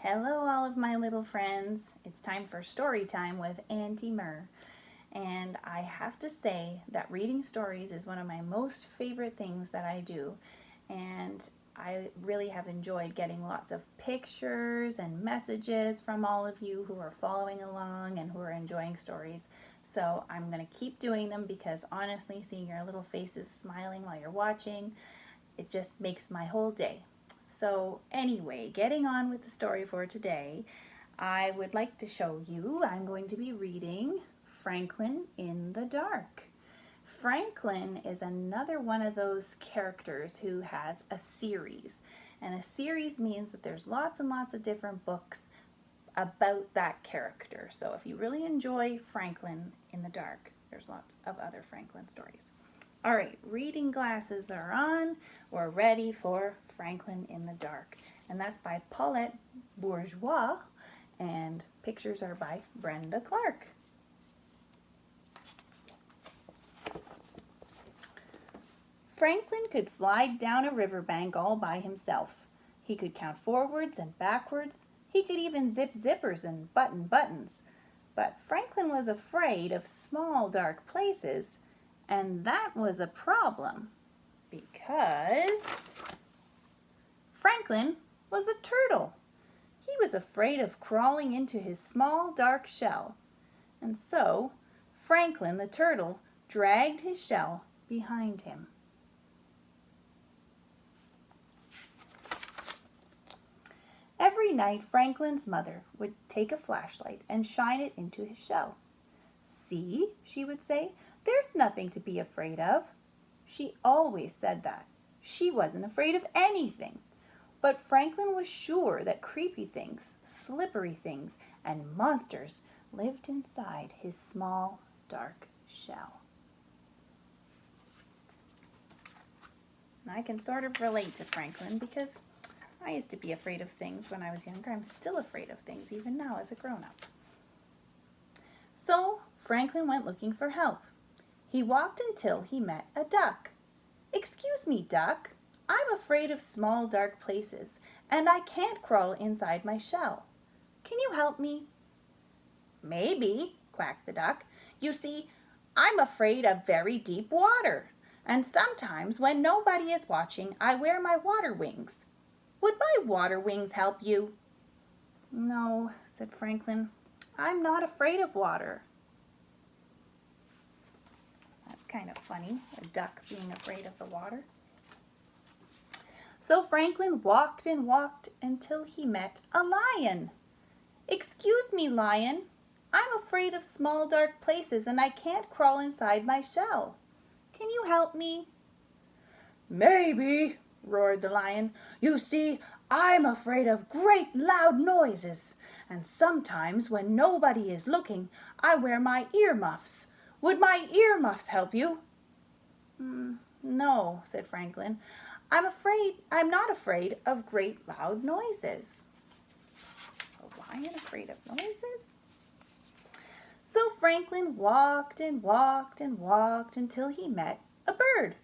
Hello, all of my little friends. It's time for story time with Auntie Mir. And I have to say that reading stories is one of my most favorite things that I do. And I really have enjoyed getting lots of pictures and messages from all of you who are following along and who are enjoying stories. So I'm going to keep doing them because honestly, seeing your little faces smiling while you're watching, it just makes my whole day. So anyway, getting on with the story for today, I would like to show you, I'm going to be reading Franklin in the Dark. Franklin is another one of those characters who has a series. And a series means that there's lots and lots of different books about that character. So if you really enjoy Franklin in the Dark, there's lots of other Franklin stories. All right, reading glasses are on. We're ready for Franklin in the Dark. And that's by Paulette Bourgeois, and pictures are by Brenda Clark. Franklin could slide down a riverbank all by himself. He could count forwards and backwards. He could even zip zippers and button buttons. But Franklin was afraid of small, dark places. And that was a problem because Franklin was a turtle. He was afraid of crawling into his small dark shell. And so Franklin the turtle dragged his shell behind him. Every night Franklin's mother would take a flashlight and shine it into his shell. "See," she would say, "there's nothing to be afraid of." She always said that. She wasn't afraid of anything. But Franklin was sure that creepy things, slippery things, and monsters lived inside his small, dark shell. And I can sort of relate to Franklin because I used to be afraid of things when I was younger. I'm still afraid of things even now as a grown-up. So Franklin went looking for help. He walked until he met a duck. "Excuse me, duck. I'm afraid of small dark places, and I can't crawl inside my shell. Can you help me?" "Maybe," quacked the duck. "You see, I'm afraid of very deep water, and sometimes when nobody is watching, I wear my water wings. Would my water wings help you?" "No," said Franklin. "I'm not afraid of water." That's kind of funny, a duck being afraid of the water. So Franklin walked and walked until he met a lion. "Excuse me, lion. I'm afraid of small dark places and I can't crawl inside my shell. Can you help me?" "Maybe," roared the lion. "You see, I'm afraid of great loud noises, and sometimes when nobody is looking, I wear my earmuffs. Would my earmuffs help you?" "No," said Franklin. I'm not afraid of great loud noises." A lion afraid of noises? So Franklin walked and walked and walked until he met a bird.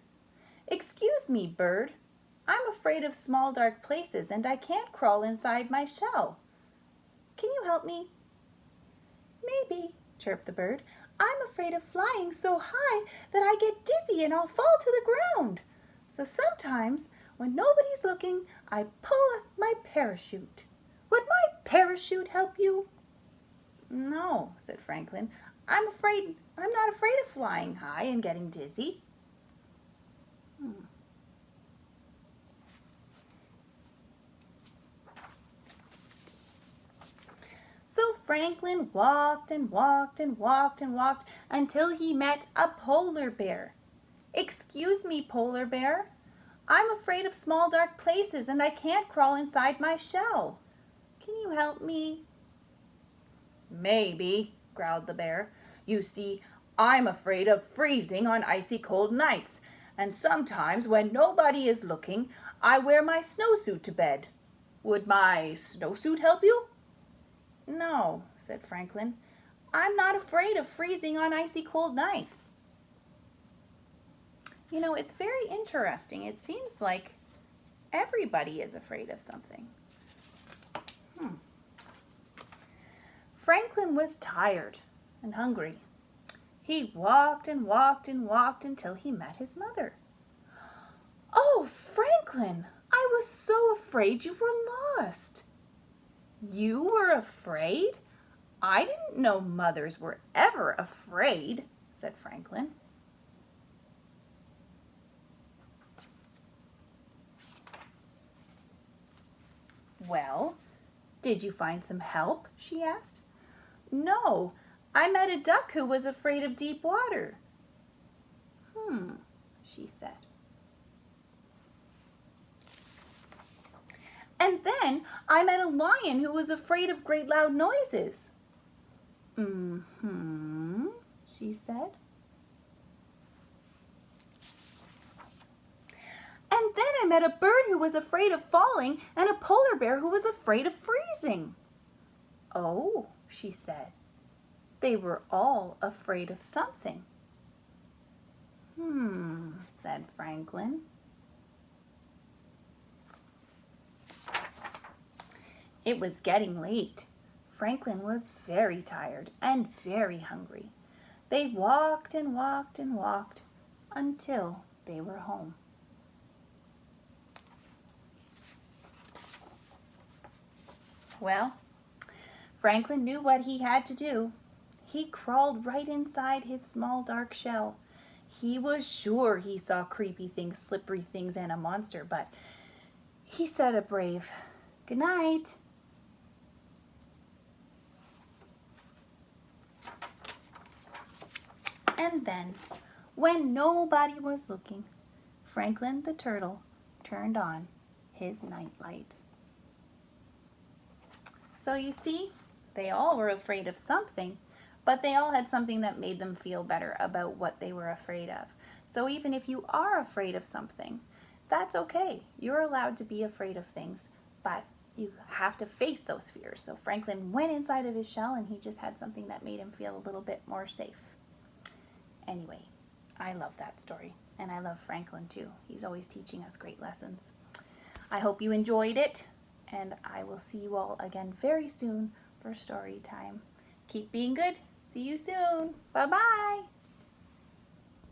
"Excuse me, bird. I'm afraid of small dark places and I can't crawl inside my shell. Can you help me?" "Maybe," chirped the bird. "I'm afraid of flying so high that I get dizzy and I'll fall to the ground. So sometimes when nobody's looking, I pull up my parachute. Would my parachute help you?" "No," said Franklin. I'm not afraid of flying high and getting dizzy." So Franklin walked and walked and walked and walked until he met a polar bear. "Excuse me, polar bear. I'm afraid of small dark places and I can't crawl inside my shell. Can you help me?" "Maybe," growled the bear. "You see, I'm afraid of freezing on icy cold nights, and sometimes when nobody is looking, I wear my snowsuit to bed. Would my snowsuit help you?" "No," said Franklin. "I'm not afraid of freezing on icy cold nights." You know, it's very interesting. It seems like everybody is afraid of something. was tired and hungry. He walked and walked and walked until he met his mother. "Oh, Franklin, I was so afraid you were lost." "You were afraid? I didn't know mothers were ever afraid," said Franklin. "Well, did you find some help?" she asked. "No, I met a duck who was afraid of deep water." She said. "And then I met a lion who was afraid of great loud noises." She said. "And then I met a bird who was afraid of falling and a polar bear who was afraid of freezing." "Oh," she said. "They were all afraid of something." Said Franklin. It was getting late. Franklin was very tired and very hungry. They walked and walked and walked until they were home. Well, Franklin knew what he had to do. He crawled right inside his small dark shell. He was sure he saw creepy things, slippery things, and a monster, but he said a brave good night. And then, when nobody was looking, Franklin the turtle turned on his nightlight. So you see, they all were afraid of something, but they all had something that made them feel better about what they were afraid of. So even if you are afraid of something, that's okay. You're allowed to be afraid of things, but you have to face those fears. So Franklin went inside of his shell and he just had something that made him feel a little bit more safe. Anyway, I love that story, and I love Franklin too. He's always teaching us great lessons. I hope you enjoyed it, and I will see you all again very soon for story time. Keep being good. See you soon. Bye-bye.